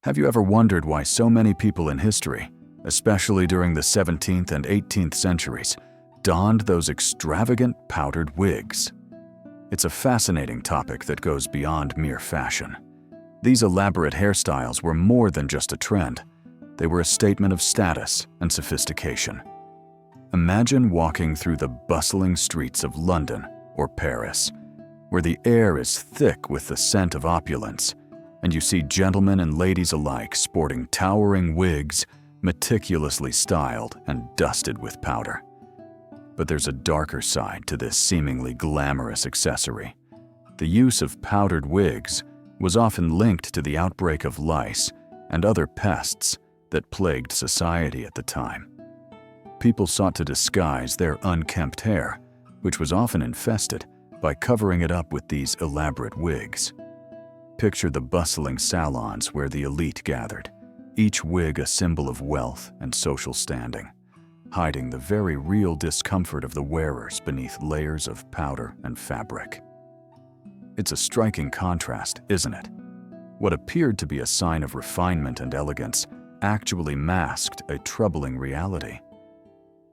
Have you ever wondered why so many people in history, especially during the 17th and 18th centuries, donned those extravagant powdered wigs? It's a fascinating topic that goes beyond mere fashion. These elaborate hairstyles were more than just a trend. They were a statement of status and sophistication. Imagine walking through the bustling streets of London or Paris, where the air is thick with the scent of opulence, and you see gentlemen and ladies alike sporting towering wigs, meticulously styled and dusted with powder. But there's a darker side to this seemingly glamorous accessory. The use of powdered wigs was often linked to the outbreak of lice and other pests that plagued society at the time. People sought to disguise their unkempt hair, which was often infested, by covering it up with these elaborate wigs. Picture the bustling salons where the elite gathered, each wig a symbol of wealth and social standing, hiding the very real discomfort of the wearers beneath layers of powder and fabric. It's a striking contrast, isn't it? What appeared to be a sign of refinement and elegance actually masked a troubling reality.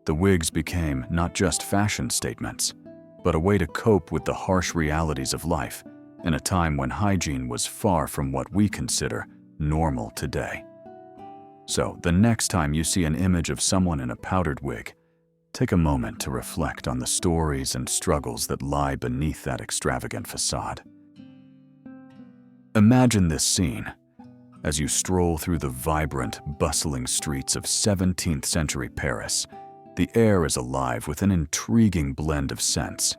The wigs became not just fashion statements, but a way to cope with the harsh realities of life in a time when hygiene was far from what we consider normal today. So, the next time you see an image of someone in a powdered wig, take a moment to reflect on the stories and struggles that lie beneath that extravagant facade. Imagine this scene as you stroll through the vibrant, bustling streets of 17th century Paris. The air is alive with an intriguing blend of scents.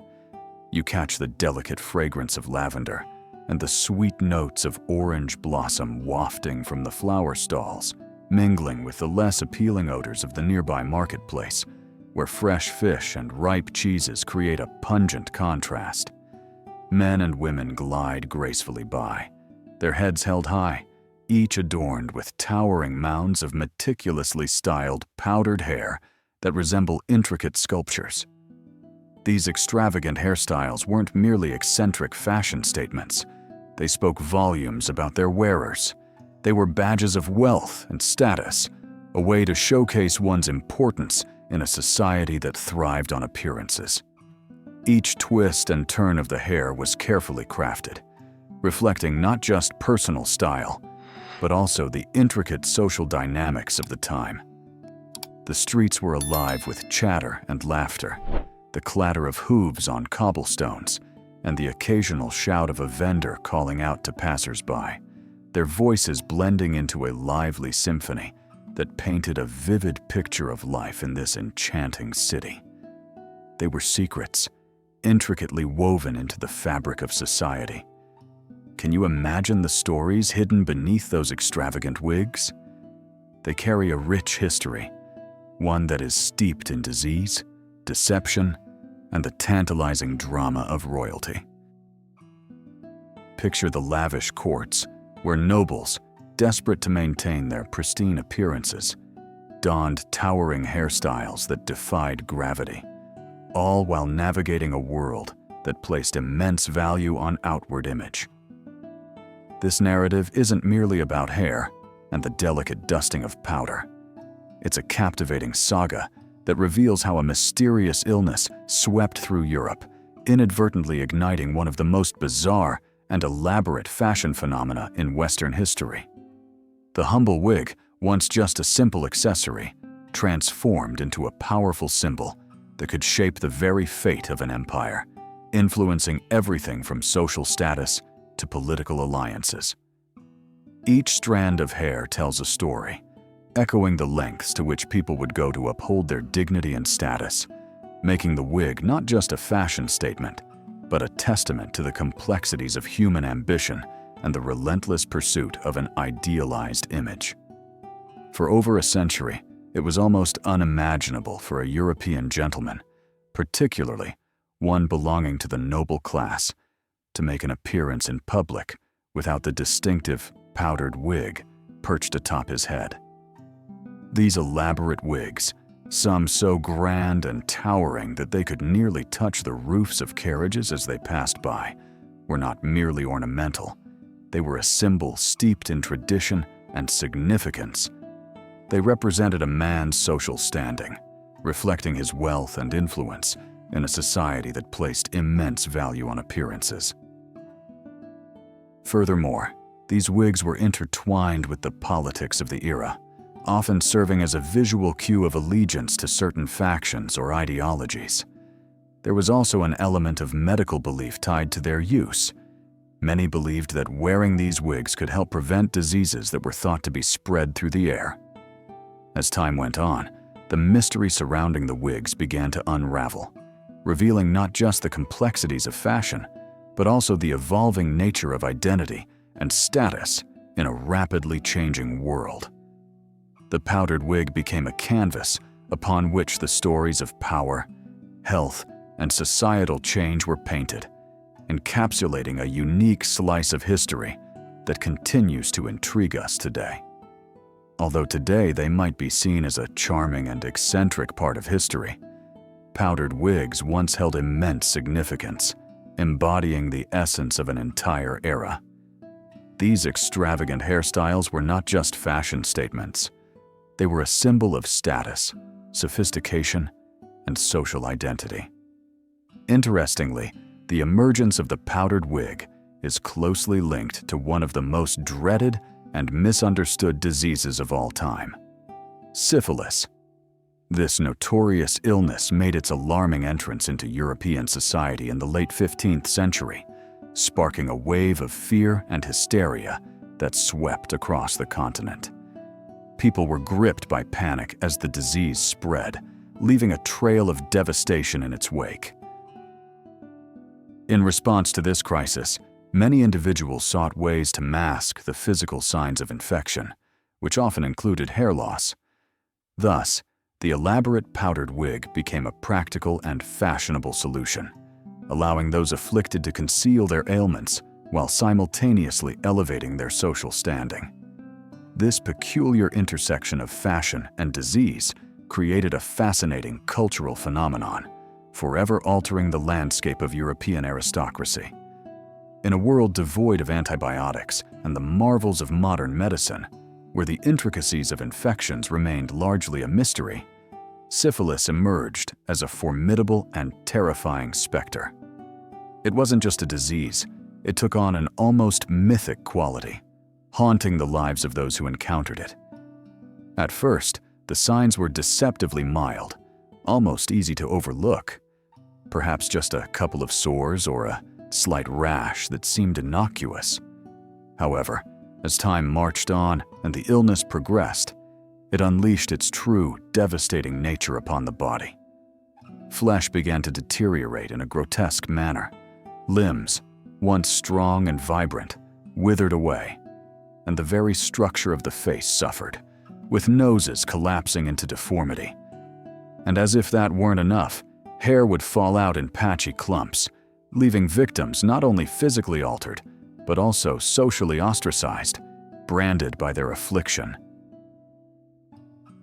You catch the delicate fragrance of lavender and the sweet notes of orange blossom wafting from the flower stalls, mingling with the less appealing odors of the nearby marketplace, where fresh fish and ripe cheeses create a pungent contrast. Men and women glide gracefully by, their heads held high, each adorned with towering mounds of meticulously styled powdered hair that resemble intricate sculptures. These extravagant hairstyles weren't merely eccentric fashion statements. They spoke volumes about their wearers. They were badges of wealth and status, a way to showcase one's importance in a society that thrived on appearances. Each twist and turn of the hair was carefully crafted, reflecting not just personal style, but also the intricate social dynamics of the time. The streets were alive with chatter and laughter, the clatter of hooves on cobblestones, and the occasional shout of a vendor calling out to passers-by, their voices blending into a lively symphony that painted a vivid picture of life in this enchanting city. They were secrets, intricately woven into the fabric of society. Can you imagine the stories hidden beneath those extravagant wigs? They carry a rich history, one that is steeped in disease, deception, and the tantalizing drama of royalty. Picture the lavish courts, where nobles, desperate to maintain their pristine appearances, donned towering hairstyles that defied gravity, all while navigating a world that placed immense value on outward image. This narrative isn't merely about hair and the delicate dusting of powder. It's a captivating saga that reveals how a mysterious illness swept through Europe, inadvertently igniting one of the most bizarre and elaborate fashion phenomena in Western history. The humble wig, once just a simple accessory, transformed into a powerful symbol that could shape the very fate of an empire, influencing everything from social status to political alliances. Each strand of hair tells a story, echoing the lengths to which people would go to uphold their dignity and status, making the wig not just a fashion statement, but a testament to the complexities of human ambition and the relentless pursuit of an idealized image. For over a century, it was almost unimaginable for a European gentleman, particularly one belonging to the noble class, to make an appearance in public without the distinctive powdered wig perched atop his head. These elaborate wigs, some so grand and towering that they could nearly touch the roofs of carriages as they passed by, were not merely ornamental. They were a symbol steeped in tradition and significance. They represented a man's social standing, reflecting his wealth and influence in a society that placed immense value on appearances. Furthermore, these wigs were intertwined with the politics of the era, often serving as a visual cue of allegiance to certain factions or ideologies. There was also an element of medical belief tied to their use. Many believed that wearing these wigs could help prevent diseases that were thought to be spread through the air. As time went on, the mystery surrounding the wigs began to unravel, revealing not just the complexities of fashion, but also the evolving nature of identity and status in a rapidly changing world. The powdered wig became a canvas upon which the stories of power, health, and societal change were painted, encapsulating a unique slice of history that continues to intrigue us today. Although today they might be seen as a charming and eccentric part of history, powdered wigs once held immense significance, embodying the essence of an entire era. These extravagant hairstyles were not just fashion statements. They were a symbol of status, sophistication, and social identity. Interestingly, the emergence of the powdered wig is closely linked to one of the most dreaded and misunderstood diseases of all time: syphilis. This notorious illness made its alarming entrance into European society in the late 15th century, sparking a wave of fear and hysteria that swept across the continent. People were gripped by panic as the disease spread, leaving a trail of devastation in its wake. In response to this crisis, many individuals sought ways to mask the physical signs of infection, which often included hair loss. Thus, the elaborate powdered wig became a practical and fashionable solution, allowing those afflicted to conceal their ailments while simultaneously elevating their social standing. This peculiar intersection of fashion and disease created a fascinating cultural phenomenon, forever altering the landscape of European aristocracy. In a world devoid of antibiotics and the marvels of modern medicine, where the intricacies of infections remained largely a mystery, syphilis emerged as a formidable and terrifying specter. It wasn't just a disease, it took on an almost mythic quality, haunting the lives of those who encountered it. At first, the signs were deceptively mild, almost easy to overlook. Perhaps just a couple of sores or a slight rash that seemed innocuous. However, as time marched on and the illness progressed, it unleashed its true, devastating nature upon the body. Flesh began to deteriorate in a grotesque manner. Limbs, once strong and vibrant, withered away, and the very structure of the face suffered, with noses collapsing into deformity. And as if that weren't enough, hair would fall out in patchy clumps, leaving victims not only physically altered, but also socially ostracized, branded by their affliction.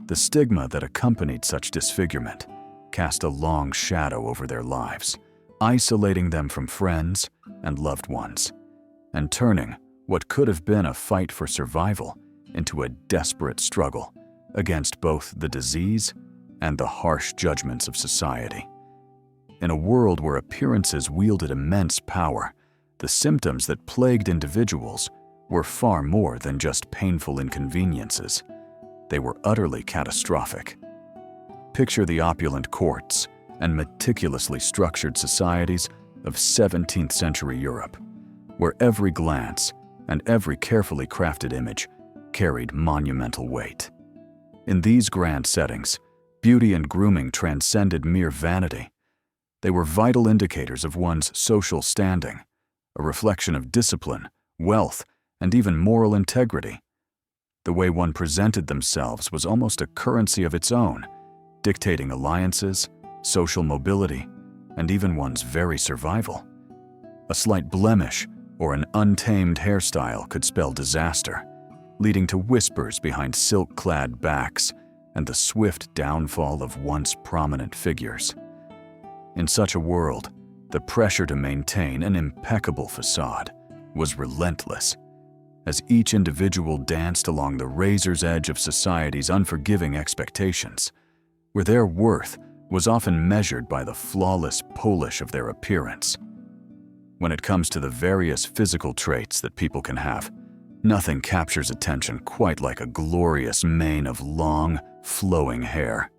The stigma that accompanied such disfigurement cast a long shadow over their lives, isolating them from friends and loved ones, and turning what could have been a fight for survival into a desperate struggle against both the disease and the harsh judgments of society. In a world where appearances wielded immense power, the symptoms that plagued individuals were far more than just painful inconveniences. They were utterly catastrophic. Picture the opulent courts and meticulously structured societies of 17th century Europe, where every glance and every carefully crafted image carried monumental weight. In these grand settings, beauty and grooming transcended mere vanity. They were vital indicators of one's social standing, a reflection of discipline, wealth, and even moral integrity. The way one presented themselves was almost a currency of its own, dictating alliances, social mobility, and even one's very survival. A slight blemish or an untamed hairstyle could spell disaster, leading to whispers behind silk-clad backs and the swift downfall of once prominent figures. In such a world, the pressure to maintain an impeccable facade was relentless. as each individual danced along the razor's edge of society's unforgiving expectations, where their worth was often measured by the flawless polish of their appearance. When it comes to the various physical traits that people can have, nothing captures attention quite like a glorious mane of long, flowing hair.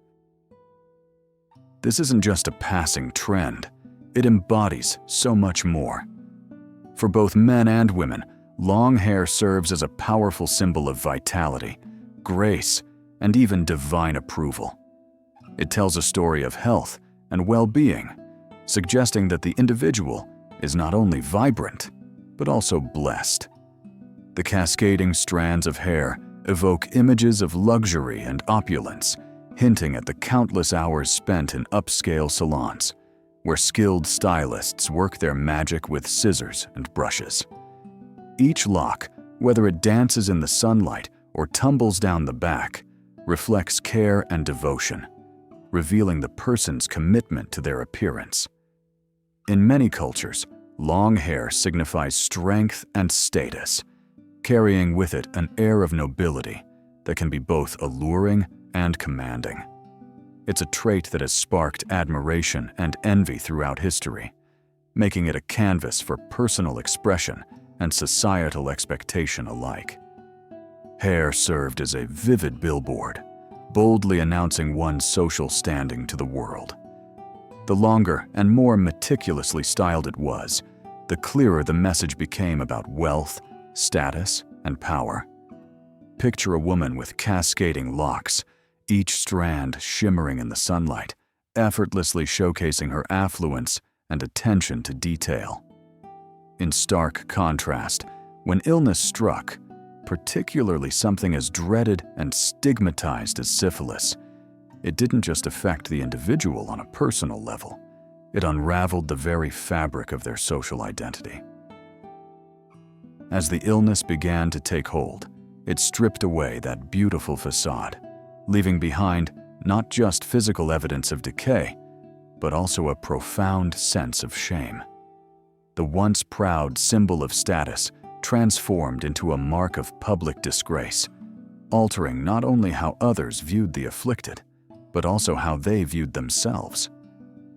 This isn't just a passing trend, it embodies so much more. For both men and women, long hair serves as a powerful symbol of vitality, grace, and even divine approval. It tells a story of health and well-being, suggesting that the individual is not only vibrant, but also blessed. The cascading strands of hair evoke images of luxury and opulence, hinting at the countless hours spent in upscale salons, where skilled stylists work their magic with scissors and brushes. Each lock, whether it dances in the sunlight or tumbles down the back, reflects care and devotion, revealing the person's commitment to their appearance. In many cultures, long hair signifies strength and status, carrying with it an air of nobility that can be both alluring and commanding. It's a trait that has sparked admiration and envy throughout history, making it a canvas for personal expression and societal expectation alike. Hair served as a vivid billboard, boldly announcing one's social standing to the world. The longer and more meticulously styled it was, the clearer the message became about wealth, status, and power. Picture a woman with cascading locks, each strand shimmering in the sunlight, effortlessly showcasing her affluence and attention to detail. In stark contrast, when illness struck, particularly something as dreaded and stigmatized as syphilis, it didn't just affect the individual on a personal level, it unraveled the very fabric of their social identity. As the illness began to take hold, it stripped away that beautiful facade, leaving behind not just physical evidence of decay, but also a profound sense of shame. The once proud symbol of status transformed into a mark of public disgrace, altering not only how others viewed the afflicted, but also how they viewed themselves.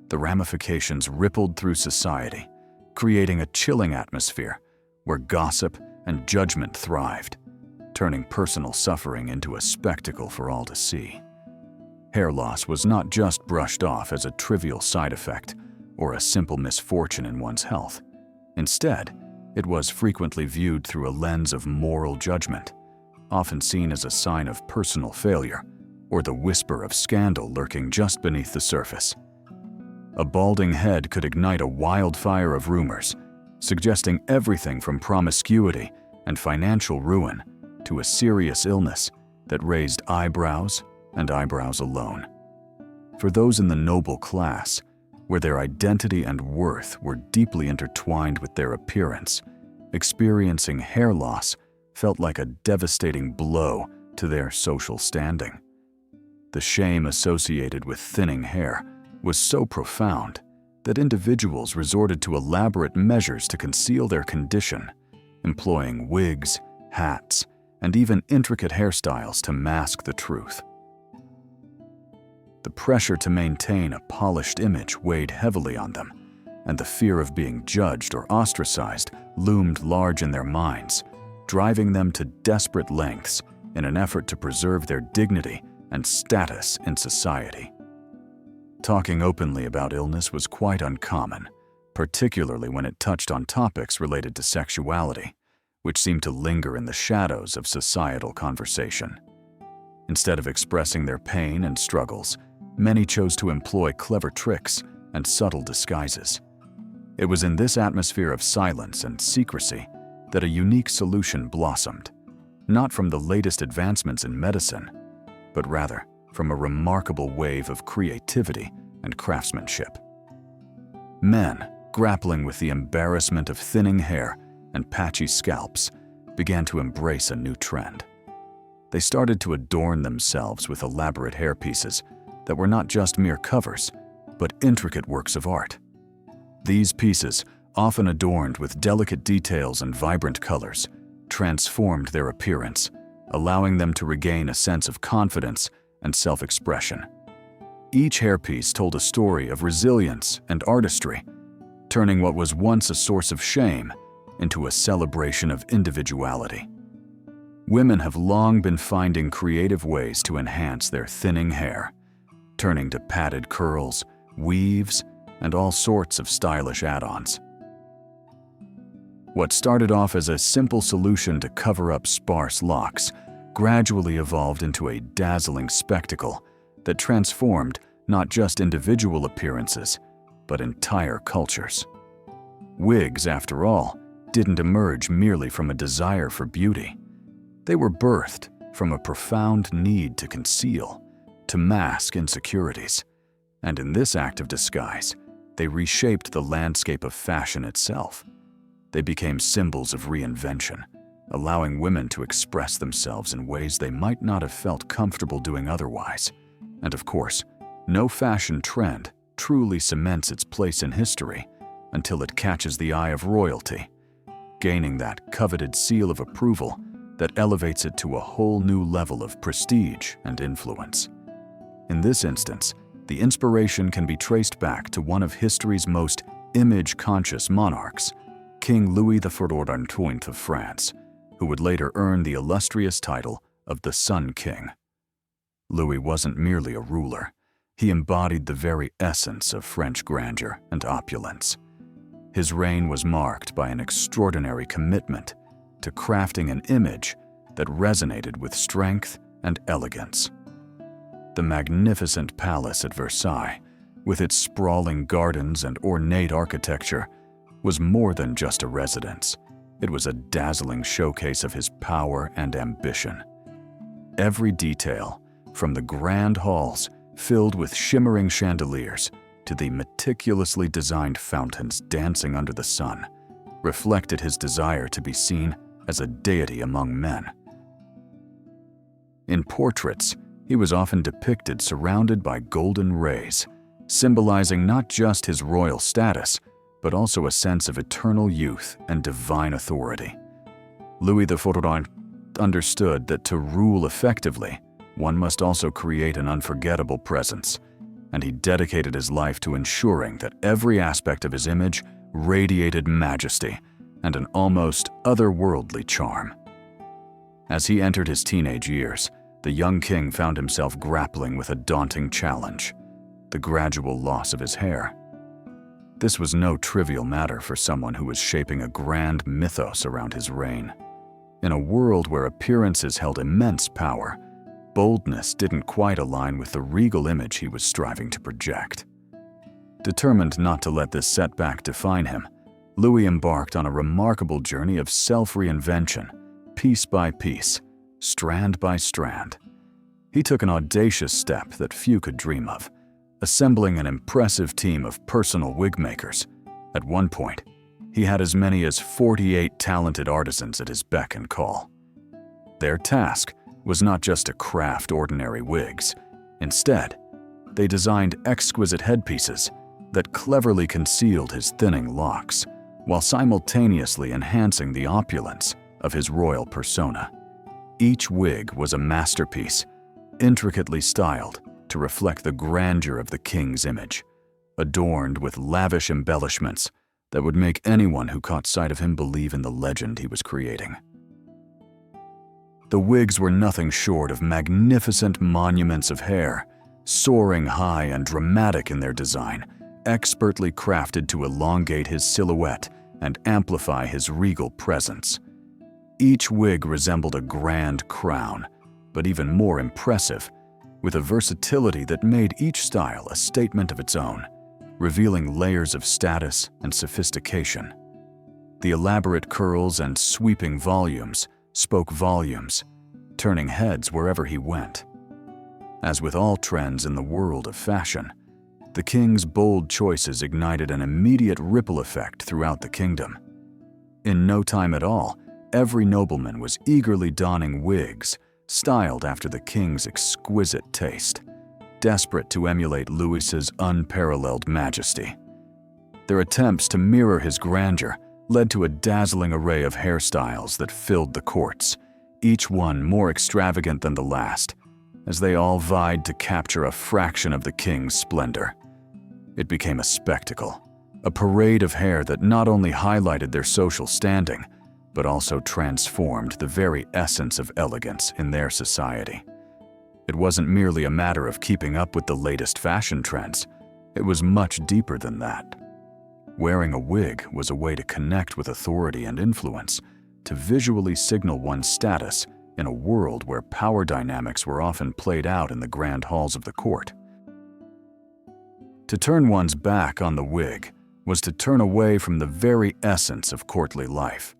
The ramifications rippled through society, creating a chilling atmosphere where gossip and judgment thrived, turning personal suffering into a spectacle for all to see. Hair loss was not just brushed off as a trivial side effect or a simple misfortune in one's health. Instead, it was frequently viewed through a lens of moral judgment, often seen as a sign of personal failure or the whisper of scandal lurking just beneath the surface. A balding head could ignite a wildfire of rumors, suggesting everything from promiscuity and financial ruin to a serious illness that raised eyebrows and eyebrows alone. For those in the noble class, where their identity and worth were deeply intertwined with their appearance, experiencing hair loss felt like a devastating blow to their social standing. The shame associated with thinning hair was so profound that individuals resorted to elaborate measures to conceal their condition, employing wigs, hats, and even intricate hairstyles to mask the truth. The pressure to maintain a polished image weighed heavily on them, and the fear of being judged or ostracized loomed large in their minds, driving them to desperate lengths in an effort to preserve their dignity and status in society. Talking openly about illness was quite uncommon, particularly when it touched on topics related to sexuality, which seemed to linger in the shadows of societal conversation. Instead of expressing their pain and struggles, many chose to employ clever tricks and subtle disguises. It was in this atmosphere of silence and secrecy that a unique solution blossomed, not from the latest advancements in medicine, but rather from a remarkable wave of creativity and craftsmanship. Men, grappling with the embarrassment of thinning hair and patchy scalps, began to embrace a new trend. They started to adorn themselves with elaborate hairpieces that were not just mere covers, but intricate works of art. These pieces, often adorned with delicate details and vibrant colors, transformed their appearance, allowing them to regain a sense of confidence and self-expression. Each hairpiece told a story of resilience and artistry, turning what was once a source of shame into a celebration of individuality. Women have long been finding creative ways to enhance their thinning hair, turning to padded curls, weaves, and all sorts of stylish add-ons. What started off as a simple solution to cover up sparse locks gradually evolved into a dazzling spectacle that transformed not just individual appearances, but entire cultures. Wigs, after all, didn't emerge merely from a desire for beauty. They were birthed from a profound need to conceal, to mask insecurities. And in this act of disguise, they reshaped the landscape of fashion itself. They became symbols of reinvention, allowing women to express themselves in ways they might not have felt comfortable doing otherwise. And of course, no fashion trend truly cements its place in history until it catches the eye of royalty, gaining that coveted seal of approval that elevates it to a whole new level of prestige and influence. In this instance, the inspiration can be traced back to one of history's most image-conscious monarchs, King Louis XIV of France, who would later earn the illustrious title of the Sun King. Louis wasn't merely a ruler. He embodied the very essence of French grandeur and opulence. His reign was marked by an extraordinary commitment to crafting an image that resonated with strength and elegance. The magnificent palace at Versailles, with its sprawling gardens and ornate architecture, was more than just a residence. It was a dazzling showcase of his power and ambition. Every detail, from the grand halls filled with shimmering chandeliers to the meticulously designed fountains dancing under the sun, reflected his desire to be seen as a deity among men. In portraits, he was often depicted surrounded by golden rays, symbolizing not just his royal status, but also a sense of eternal youth and divine authority. Louis XIV understood that to rule effectively, one must also create an unforgettable presence, and he dedicated his life to ensuring that every aspect of his image radiated majesty and an almost otherworldly charm. As he entered his teenage years, the young king found himself grappling with a daunting challenge: the gradual loss of his hair. This was no trivial matter for someone who was shaping a grand mythos around his reign. In a world where appearances held immense power, boldness didn't quite align with the regal image he was striving to project. Determined not to let this setback define him, Louis embarked on a remarkable journey of self-reinvention, piece by piece, strand by strand. He took an audacious step that few could dream of, assembling an impressive team of personal wig makers. At one point, he had as many as 48 talented artisans at his beck and call. Their task was not just to craft ordinary wigs. Instead, they designed exquisite headpieces that cleverly concealed his thinning locks, while simultaneously enhancing the opulence of his royal persona. Each wig was a masterpiece, intricately styled to reflect the grandeur of the king's image, adorned with lavish embellishments that would make anyone who caught sight of him believe in the legend he was creating. The wigs were nothing short of magnificent monuments of hair, soaring high and dramatic in their design, expertly crafted to elongate his silhouette and amplify his regal presence. Each wig resembled a grand crown, but even more impressive, with a versatility that made each style a statement of its own, revealing layers of status and sophistication. The elaborate curls and sweeping volumes spoke volumes, turning heads wherever he went. As with all trends in the world of fashion, the king's bold choices ignited an immediate ripple effect throughout the kingdom. In no time at all, every nobleman was eagerly donning wigs styled after the king's exquisite taste, desperate to emulate Louis's unparalleled majesty. Their attempts to mirror his grandeur led to a dazzling array of hairstyles that filled the courts, each one more extravagant than the last, as they all vied to capture a fraction of the king's splendor. It became a spectacle, a parade of hair that not only highlighted their social standing, but also transformed the very essence of elegance in their society. It wasn't merely a matter of keeping up with the latest fashion trends. It was much deeper than that. Wearing a wig was a way to connect with authority and influence, to visually signal one's status in a world where power dynamics were often played out in the grand halls of the court. To turn one's back on the wig was to turn away from the very essence of courtly life,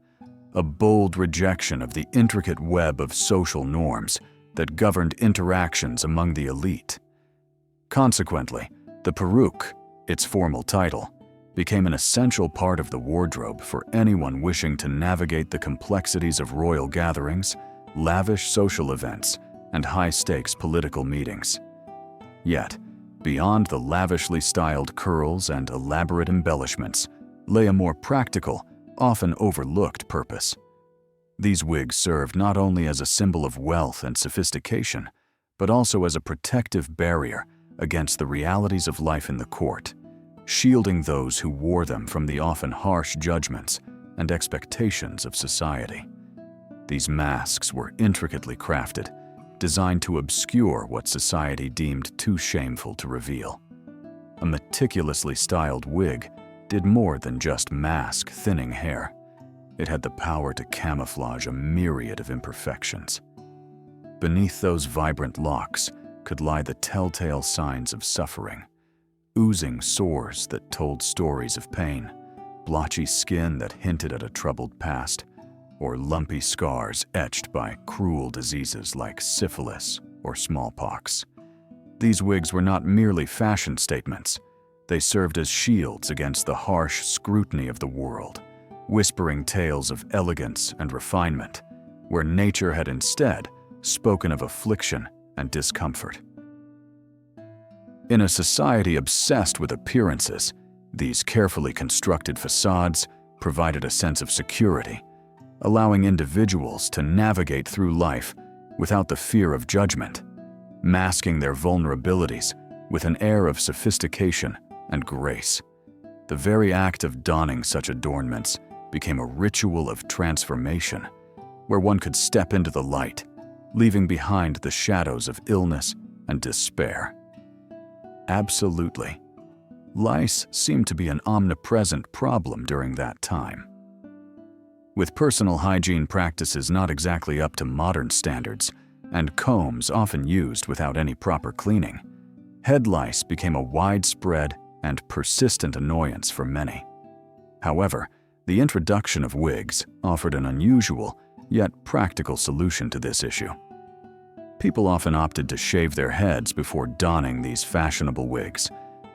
a bold rejection of the intricate web of social norms that governed interactions among the elite. Consequently, the peruke, its formal title, became an essential part of the wardrobe for anyone wishing to navigate the complexities of royal gatherings, lavish social events, and high-stakes political meetings. Yet, beyond the lavishly styled curls and elaborate embellishments lay a more practical, often overlooked purpose. These wigs served not only as a symbol of wealth and sophistication, but also as a protective barrier against the realities of life in the court, shielding those who wore them from the often harsh judgments and expectations of society. These masks were intricately crafted, designed to obscure what society deemed too shameful to reveal. A meticulously styled wig did more than just mask thinning hair. It had the power to camouflage a myriad of imperfections. Beneath those vibrant locks could lie the telltale signs of suffering, oozing sores that told stories of pain, blotchy skin that hinted at a troubled past, or lumpy scars etched by cruel diseases like syphilis or smallpox. These wigs were not merely fashion statements. They served as shields against the harsh scrutiny of the world, whispering tales of elegance and refinement, where nature had instead spoken of affliction and discomfort. In a society obsessed with appearances, these carefully constructed facades provided a sense of security, allowing individuals to navigate through life without the fear of judgment, masking their vulnerabilities with an air of sophistication and grace. The very act of donning such adornments became a ritual of transformation, where one could step into the light, leaving behind the shadows of illness and despair. Absolutely. Lice seemed to be an omnipresent problem during that time. With personal hygiene practices not exactly up to modern standards, and combs often used without any proper cleaning, head lice became a widespread and persistent annoyance for many. However, the introduction of wigs offered an unusual yet practical solution to this issue. People often opted to shave their heads before donning these fashionable wigs,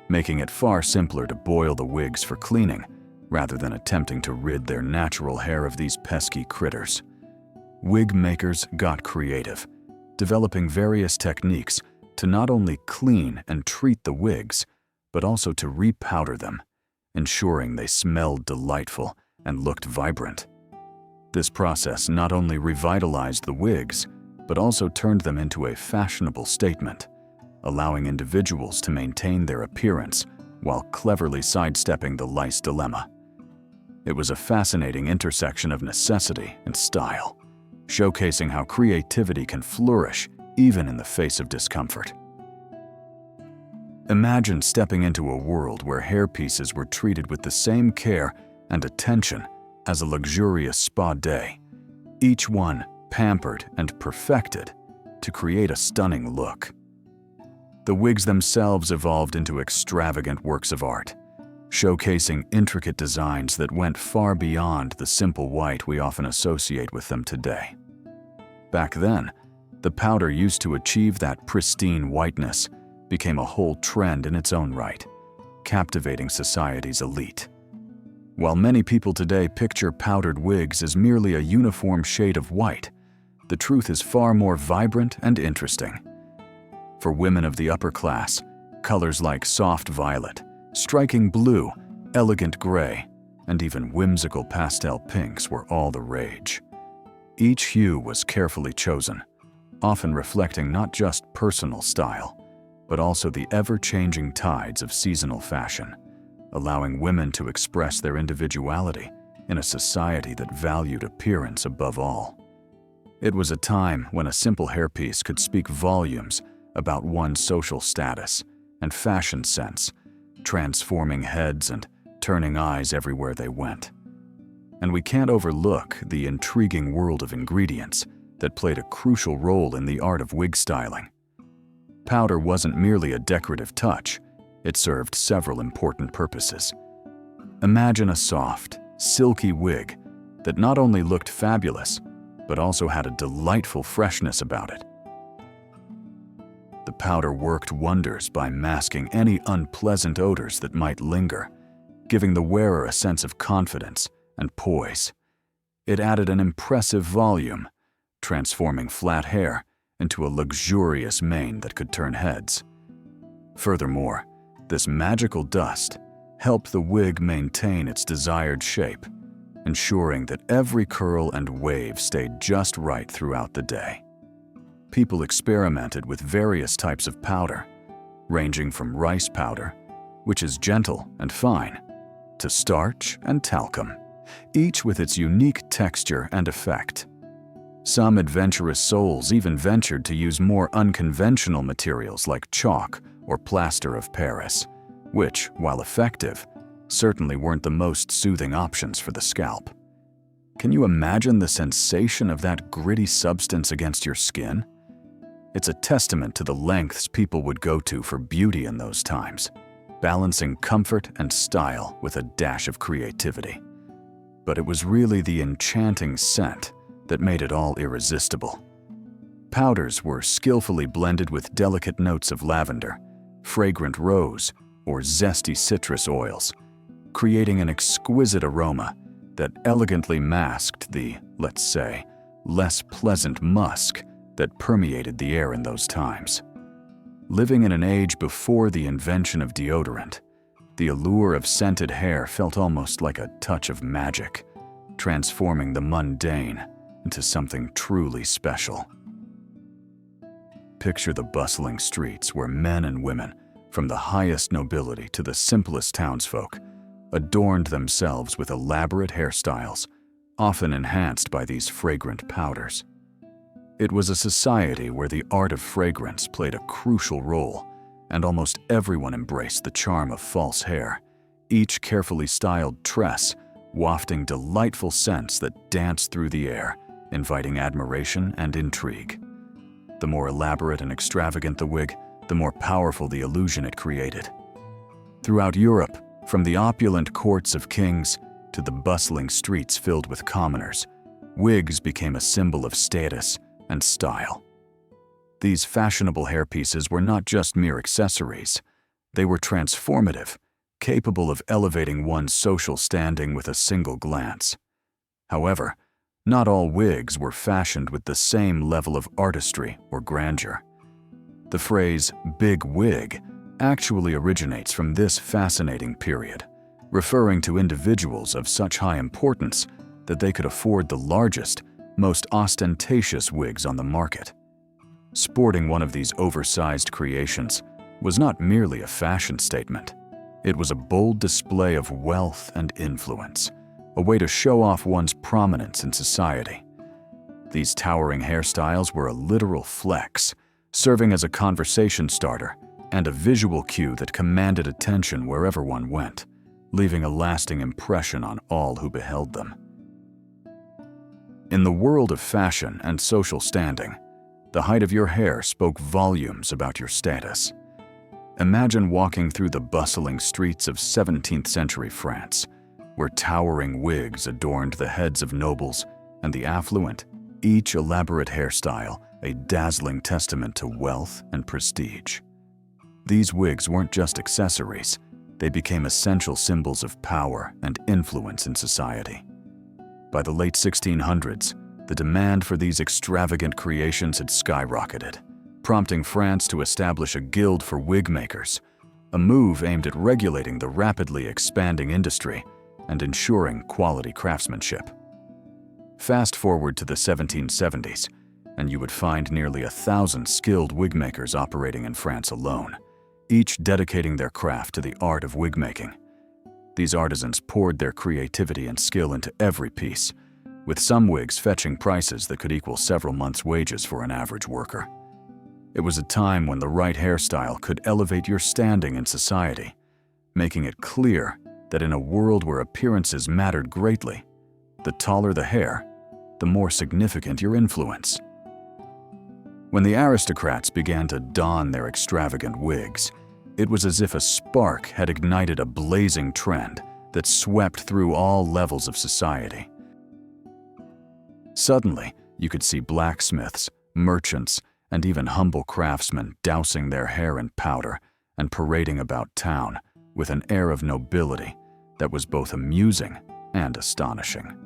making it far simpler to boil the wigs for cleaning rather than attempting to rid their natural hair of these pesky critters. Wig makers got creative, developing various techniques to not only clean and treat the wigs, but also to repowder them, ensuring they smelled delightful and looked vibrant. This process not only revitalized the wigs, but also turned them into a fashionable statement, allowing individuals to maintain their appearance while cleverly sidestepping the lice dilemma. It was a fascinating intersection of necessity and style, showcasing how creativity can flourish even in the face of discomfort. Imagine stepping into a world where hairpieces were treated with the same care and attention as a luxurious spa day, each one pampered and perfected to create a stunning look. The wigs themselves evolved into extravagant works of art, showcasing intricate designs that went far beyond the simple white we often associate with them today. Back then, the powder used to achieve that pristine whiteness became a whole trend in its own right, captivating society's elite. While many people today picture powdered wigs as merely a uniform shade of white, the truth is far more vibrant and interesting. For women of the upper class, colors like soft violet, striking blue, elegant gray, and even whimsical pastel pinks were all the rage. Each hue was carefully chosen, often reflecting not just personal style, but also the ever-changing tides of seasonal fashion, allowing women to express their individuality in a society that valued appearance above all. It was a time when a simple hairpiece could speak volumes about one's social status and fashion sense, transforming heads and turning eyes everywhere they went. And we can't overlook the intriguing world of ingredients that played a crucial role in the art of wig styling. Powder wasn't merely a decorative touch, it served several important purposes. Imagine a soft, silky wig that not only looked fabulous, but also had a delightful freshness about it. The powder worked wonders by masking any unpleasant odors that might linger, giving the wearer a sense of confidence and poise. It added an impressive volume, transforming flat hair into a luxurious mane that could turn heads. Furthermore, this magical dust helped the wig maintain its desired shape, ensuring that every curl and wave stayed just right throughout the day. People experimented with various types of powder, ranging from rice powder, which is gentle and fine, to starch and talcum, each with its unique texture and effect. Some adventurous souls even ventured to use more unconventional materials like chalk or plaster of Paris, which, while effective, certainly weren't the most soothing options for the scalp. Can you imagine the sensation of that gritty substance against your skin? It's a testament to the lengths people would go to for beauty in those times, balancing comfort and style with a dash of creativity. But it was really the enchanting scent that made it all irresistible. Powders were skillfully blended with delicate notes of lavender, fragrant rose, or zesty citrus oils, creating an exquisite aroma that elegantly masked the, let's say, less pleasant musk that permeated the air in those times. Living in an age before the invention of deodorant, the allure of scented hair felt almost like a touch of magic, transforming the mundane into something truly special. Picture the bustling streets where men and women, from the highest nobility to the simplest townsfolk, adorned themselves with elaborate hairstyles, often enhanced by these fragrant powders. It was a society where the art of fragrance played a crucial role, and almost everyone embraced the charm of false hair, each carefully styled tress wafting delightful scents that danced through the air, inviting admiration and intrigue. The more elaborate and extravagant the wig, the more powerful the illusion it created. Throughout Europe, from the opulent courts of kings to the bustling streets filled with commoners, wigs became a symbol of status and style. These fashionable hairpieces were not just mere accessories. They were transformative, capable of elevating one's social standing with a single glance. However, not all wigs were fashioned with the same level of artistry or grandeur. The phrase "big wig" actually originates from this fascinating period, referring to individuals of such high importance that they could afford the largest, most ostentatious wigs on the market. Sporting one of these oversized creations was not merely a fashion statement. It was a bold display of wealth and influence, a way to show off one's prominence in society. These towering hairstyles were a literal flex, serving as a conversation starter and a visual cue that commanded attention wherever one went, leaving a lasting impression on all who beheld them. In the world of fashion and social standing, the height of your hair spoke volumes about your status. Imagine walking through the bustling streets of 17th century France, where towering wigs adorned the heads of nobles and the affluent, each elaborate hairstyle a dazzling testament to wealth and prestige. These wigs weren't just accessories, they became essential symbols of power and influence in society. By the late 1600s, the demand for these extravagant creations had skyrocketed, prompting France to establish a guild for wig makers, a move aimed at regulating the rapidly expanding industry and ensuring quality craftsmanship. Fast forward to the 1770s, and you would find nearly 1,000 skilled wig makers operating in France alone, each dedicating their craft to the art of wig making. These artisans poured their creativity and skill into every piece, with some wigs fetching prices that could equal several months' wages for an average worker. It was a time when the right hairstyle could elevate your standing in society, making it clear that in a world where appearances mattered greatly, the taller the hair, the more significant your influence. When the aristocrats began to don their extravagant wigs, it was as if a spark had ignited a blazing trend that swept through all levels of society. Suddenly, you could see blacksmiths, merchants, and even humble craftsmen dousing their hair in powder and parading about town with an air of nobility that was both amusing and astonishing.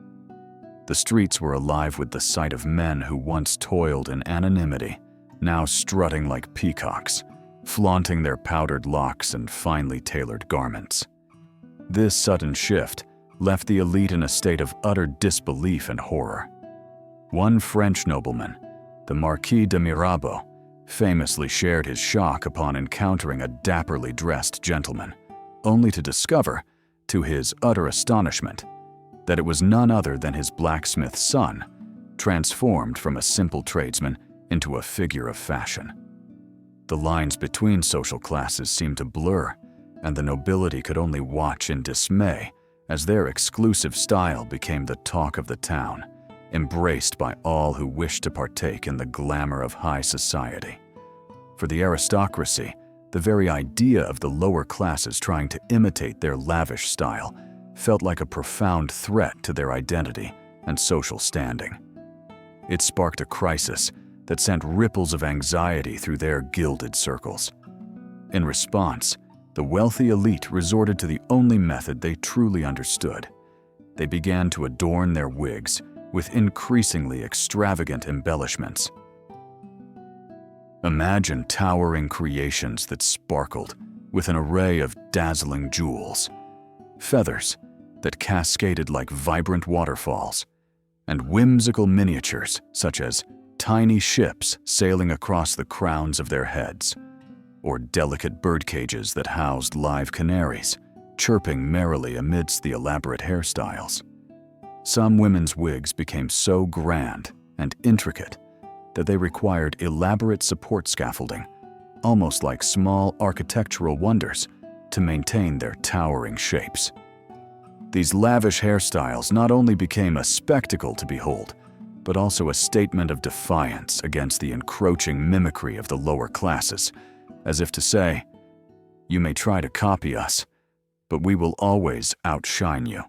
The streets were alive with the sight of men who once toiled in anonymity, now strutting like peacocks, flaunting their powdered locks and finely tailored garments. This sudden shift left the elite in a state of utter disbelief and horror. One French nobleman, the Marquis de Mirabeau, famously shared his shock upon encountering a dapperly dressed gentleman, only to discover, to his utter astonishment, that it was none other than his blacksmith's son, transformed from a simple tradesman into a figure of fashion. The lines between social classes seemed to blur, and the nobility could only watch in dismay as their exclusive style became the talk of the town, embraced by all who wished to partake in the glamour of high society. For the aristocracy, the very idea of the lower classes trying to imitate their lavish style felt like a profound threat to their identity and social standing. It sparked a crisis that sent ripples of anxiety through their gilded circles. In response, the wealthy elite resorted to the only method they truly understood. They began to adorn their wigs with increasingly extravagant embellishments. Imagine towering creations that sparkled with an array of dazzling jewels, feathers that cascaded like vibrant waterfalls, and whimsical miniatures such as tiny ships sailing across the crowns of their heads, or delicate bird cages that housed live canaries, chirping merrily amidst the elaborate hairstyles. Some women's wigs became so grand and intricate that they required elaborate support scaffolding, almost like small architectural wonders, to maintain their towering shapes. These lavish hairstyles not only became a spectacle to behold, but also a statement of defiance against the encroaching mimicry of the lower classes, as if to say, "You may try to copy us, but we will always outshine you."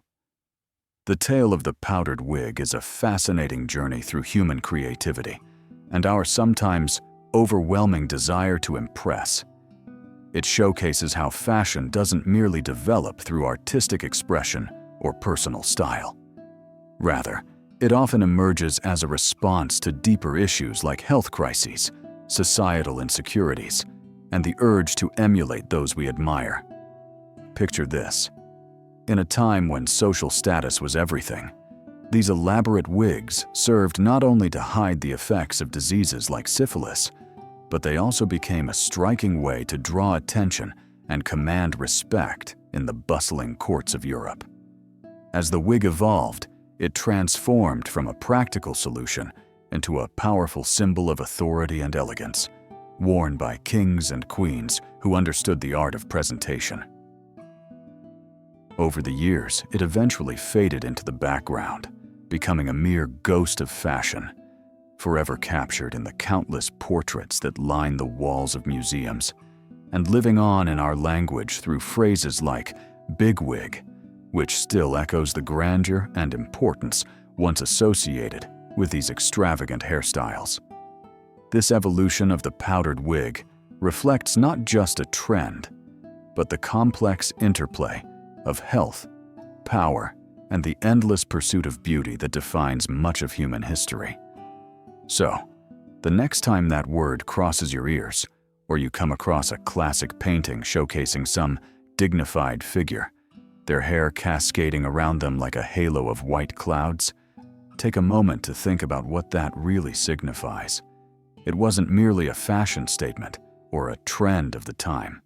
The tale of the powdered wig is a fascinating journey through human creativity and our sometimes overwhelming desire to impress. It showcases how fashion doesn't merely develop through artistic expression or personal style. Rather, it often emerges as a response to deeper issues like health crises, societal insecurities, and the urge to emulate those we admire. Picture this. In a time when social status was everything, these elaborate wigs served not only to hide the effects of diseases like syphilis, but they also became a striking way to draw attention and command respect in the bustling courts of Europe. As the wig evolved, it transformed from a practical solution into a powerful symbol of authority and elegance, worn by kings and queens who understood the art of presentation. Over the years, it eventually faded into the background, becoming a mere ghost of fashion, forever captured in the countless portraits that line the walls of museums, and living on in our language through phrases like bigwig, which still echoes the grandeur and importance once associated with these extravagant hairstyles. This evolution of the powdered wig reflects not just a trend, but the complex interplay of health, power, and the endless pursuit of beauty that defines much of human history. So, the next time that word crosses your ears, or you come across a classic painting showcasing some dignified figure, their hair cascading around them like a halo of white clouds. Take a moment to think about what that really signifies. It wasn't merely a fashion statement or a trend of the time.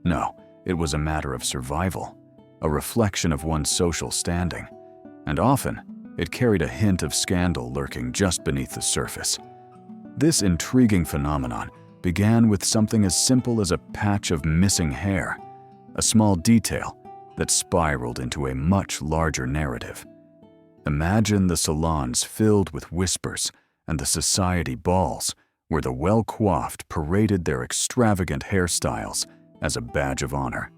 No, it was a matter of survival, a reflection of one's social standing, and often it carried a hint of scandal lurking just beneath the surface. This intriguing phenomenon began with something as simple as a patch of missing hair, a small detail that spiraled into a much larger narrative. Imagine the salons filled with whispers and the society balls where the well-coiffed paraded their extravagant hairstyles as a badge of honor.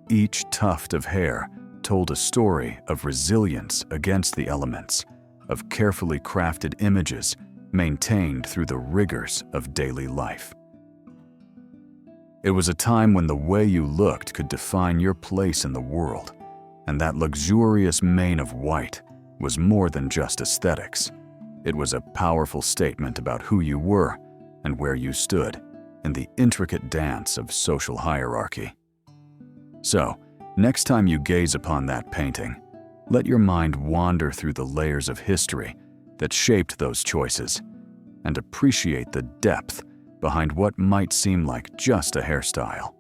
Each tuft of hair told a story of resilience against the elements, of carefully crafted images maintained through the rigors of daily life. It was a time when the way you looked could define your place in the world, and that luxurious mane of white was more than just aesthetics. It was a powerful statement about who you were and where you stood in the intricate dance of social hierarchy. So, next time you gaze upon that painting, let your mind wander through the layers of history that shaped those choices and appreciate the depth behind what might seem like just a hairstyle.